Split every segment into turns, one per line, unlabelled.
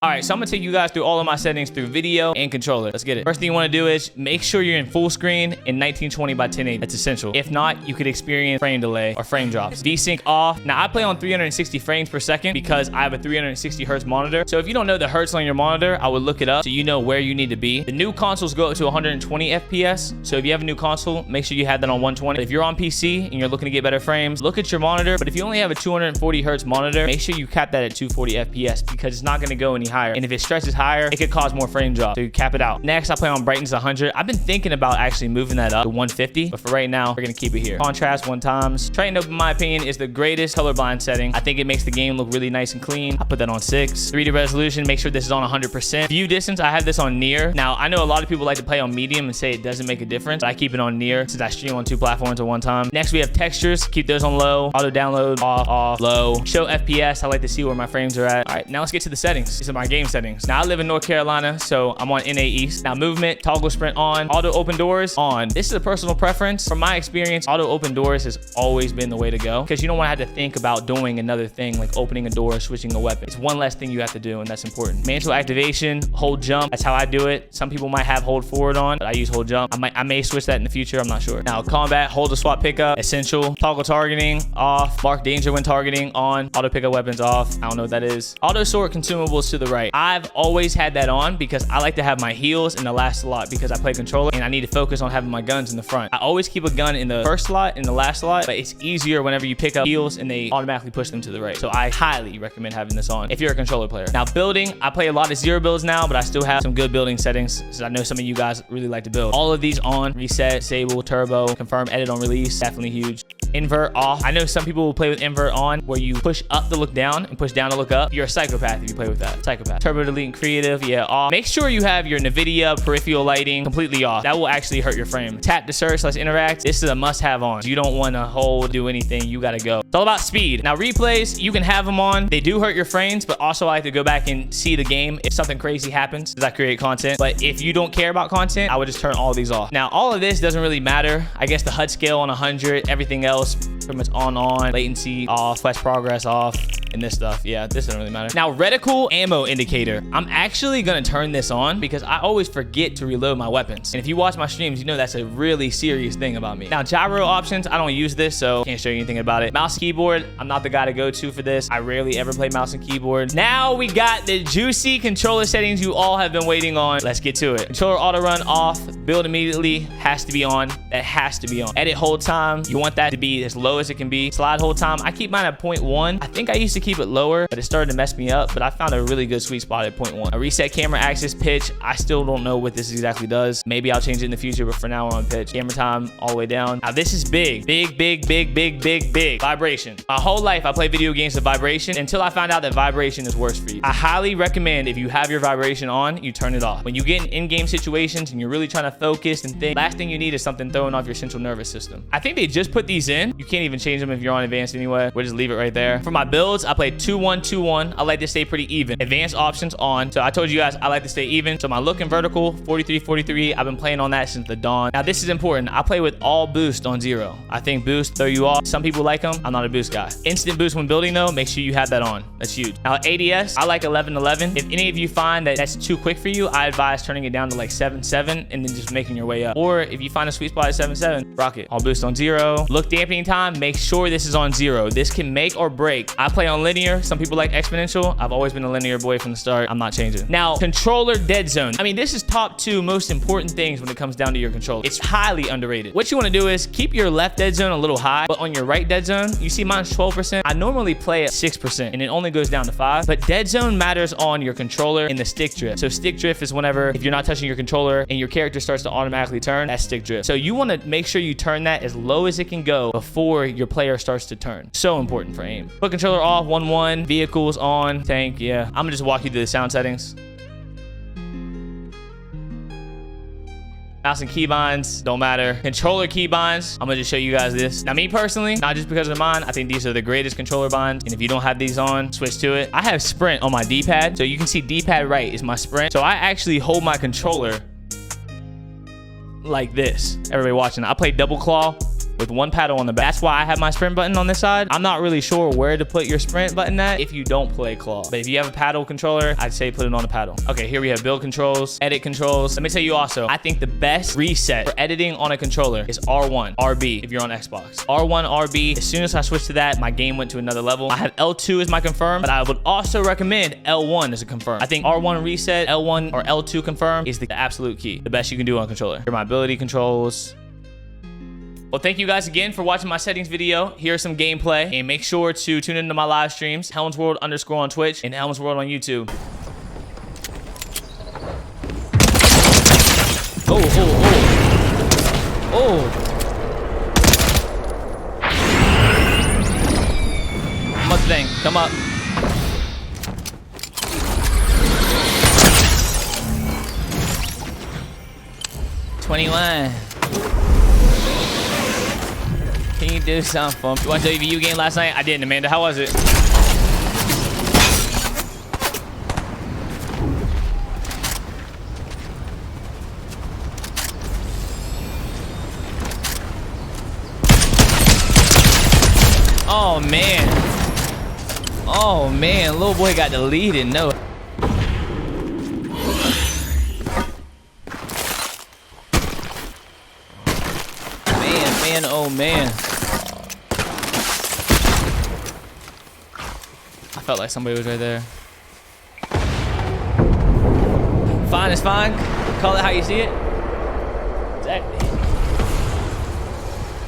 All right, so I'm gonna take you guys through all of my settings through video and controller. Let's get it. First thing you wanna do is make sure you're in full screen in 1920 by 1080. That's essential. If not, you could experience frame delay or frame drops. VSync off. Now I play on 360 frames per second because I have a 360 hertz monitor. So if you don't know the hertz on your monitor, I would look it up so you know where you need to be. The new consoles go up to 120 FPS. So if you have a new console, make sure you have that on 120. If you're on PC and you're looking to get better frames, look at your monitor. But if you only have a 240 hertz monitor, make sure you cap that at 240 FPS because it's not gonna go any higher. And if it stretches higher, it could cause more frame drop. So you cap it out. Next, I play on brightness 100. I've been thinking about actually moving that up to 150, but for right now, we're gonna keep it here. Contrast 1 times. Try and open, in my opinion, is the greatest colorblind setting. I think it makes the game look really nice and clean. I put that on 6. 3D resolution, make sure this is on 100%. View distance, I have this on near. Now, I know a lot of people like to play on medium and say it doesn't make a difference, but I keep it on near since I stream on 2 platforms at one time. Next, we have textures. Keep those on low. Auto download, off, low. Show FPS. I like to see where my frames are at. All right, now let's get to the settings. These are my game settings. Now, I live in North Carolina, so I'm on NA East. Now, movement, toggle sprint on. Auto open doors on. This is a personal preference. From my experience, auto open doors has always been the way to go because you don't want to have to think about doing another thing like opening a door or switching a weapon. It's one less thing you have to do, and that's important. Mantle activation, hold jump. That's how I do it. Some people might have hold forward on, but I use hold jump. I may switch that in the future. I'm not sure. Now, combat, hold to swap pickup, essential. Toggle targeting, off. Mark danger when targeting, on. Auto pickup weapons, off. I don't know what that is. Auto sort consumables to the right. I've always had that on because I like to have my heals in the last slot because I play controller and I need to focus on having my guns in the front. I always keep a gun in the first slot and the last slot, but it's easier whenever you pick up heals and they automatically push them to the right. So I highly recommend having this on if you're a controller player. Now, building, I play a lot of 0 builds now, but I still have some good building settings since I know some of you guys really like to build. All of these on, reset, disable, turbo, confirm, edit on release, definitely huge. Invert off. I know some people will play with invert on where you push up to look down and push down to look up. You're a psychopath if you play with that. Psychopath. Turbo delete and creative, yeah, off. Make sure you have your NVIDIA peripheral lighting completely off. That will actually hurt your frame. Tap to search, let's interact. This is a must have on. You don't want to hold, do anything. You got to go. It's all about speed. Now, replays, you can have them on. They do hurt your frames, but also I like to go back and see the game if something crazy happens because I create content. But if you don't care about content, I would just turn all these off. Now, all of this doesn't really matter. I guess the HUD scale on 100, everything else pretty much on, latency off, quest progress off. And this stuff, yeah, this doesn't really matter. Now, reticle ammo indicator. I'm actually gonna turn this on because I always forget to reload my weapons. And if you watch my streams, you know that's a really serious thing about me. Now, gyro options, I don't use this, so can't show you anything about it. Mouse keyboard, I'm not the guy to go to for this. I rarely ever play mouse and keyboard. Now we got the juicy controller settings you all have been waiting on. Let's get to it. Controller auto run off, build immediately, has to be on. That has to be on. Edit hold time, you want that to be as low as it can be. Slide hold time, I keep mine at 0.1. I think I used to keep it lower, but it started to mess me up, but I found a really good sweet spot at 0.1. A reset camera axis pitch, I still don't know what this exactly does. Maybe I'll change it in the future, but for now we're on pitch. Camera time all the way down. Now this is big. Vibration. My whole life I play video games with vibration until I found out that vibration is worse for you. I highly recommend if you have your vibration on, you turn it off. When you get in in-game situations and you're really trying to focus and think, last thing you need is something throwing off your central nervous system. I think they just put these in. You can't even change them if you're on advanced anyway. We'll just leave it right there. For my builds, I play 2-1-2-1. I like to stay pretty even. Advanced options on. So I told you guys I like to stay even. So my look and vertical, 43-43. I've been playing on that since the dawn. Now this is important. I play with all boost on 0. I think boost throw you off. Some people like them. I'm not a boost guy. Instant boost when building though, make sure you have that on. That's huge. Now ADS, I like 11-11. If any of you find that that's too quick for you, I advise turning it down to like 7-7 and then just making your way up. Or if you find a sweet spot at 7-7, rock it. All boost on 0. Look dampening time, make sure this is on 0. This can make or break. I play on linear. Some people like exponential. I've always been a linear boy from the start. I'm not changing. Now, controller dead zone. I mean, this is top 2 most important things when it comes down to your controller. It's highly underrated. What you want to do is keep your left dead zone a little high, but on your right dead zone, you see mine's 12%. I normally play at 6% and it only goes down to 5, but dead zone matters on your controller and the stick drift. So stick drift is whenever if you're not touching your controller and your character starts to automatically turn, that's stick drift. So you want to make sure you turn that as low as it can go before your player starts to turn. So important for aim. Put controller off, 1-1, vehicles on, tank, yeah. I'm gonna just walk you through the sound settings. Mouse and keybinds don't matter. Controller keybinds, I'm gonna just show you guys this. Now me personally, not just because of mine, I think these are the greatest controller binds. And if you don't have these on, switch to it. I have sprint on my D-pad. So you can see D-pad right is my sprint. So I actually hold my controller like this. Everybody watching, I play double claw. with one paddle on the back. That's why I have my sprint button on this side. I'm not really sure where to put your sprint button at if you don't play claw. But if you have a paddle controller, I'd say put it on the paddle. Okay, here we have build controls, edit controls. Let me tell you also, I think the best reset for editing on a controller is R1, RB if you're on Xbox. R1, RB, as soon as I switched to that, my game went to another level. I have L2 as my confirm, but I would also recommend L1 as a confirm. I think R1 reset, L1 or L2 confirm is the absolute key. The best you can do on a controller. Your mobility controls. Well, thank you guys again for watching my settings video. Here's some gameplay, and make sure to tune into my live streams, Helmsworld_ on Twitch and Helmsworld on YouTube. Oh, oh, oh. Oh. Mustang, come up. $21. Can you do something for me? You watched the AVU game last night? I didn't, Amanda. How was it? Oh, man. Oh, man. Little boy got the lead and no. Man, oh, man. I felt like somebody was right there. Fine is fine. Call it how you see it. Exactly.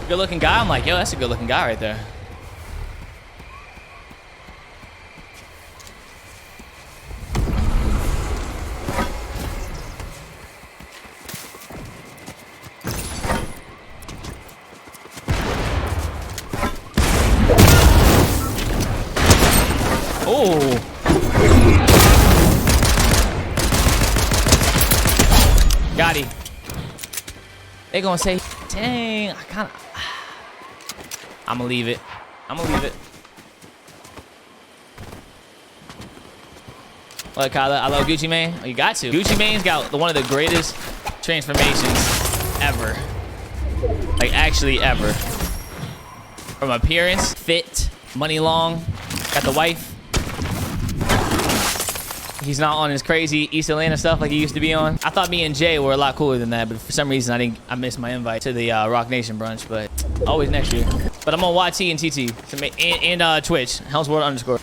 Good looking guy. I'm like, yo, that's a good looking guy right there. Oh. Got him. They gonna say, dang, I'm gonna leave it. I'm gonna leave it. Look, Kyla, I love Gucci Mane. Oh, you got to. Gucci Mane's got one of the greatest transformations ever. Like, actually ever. From appearance, fit, money long, got the wife. He's not on his crazy East Atlanta stuff like he used to be on. I thought me and Jay were a lot cooler than that, but for some reason I missed my invite to the Rock Nation brunch, but always next year. But I'm on YT and TT and Twitch, Helmsworld_.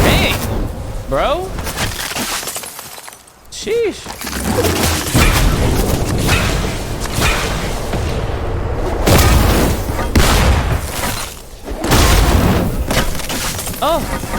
Dang, bro. Sheesh. Oh.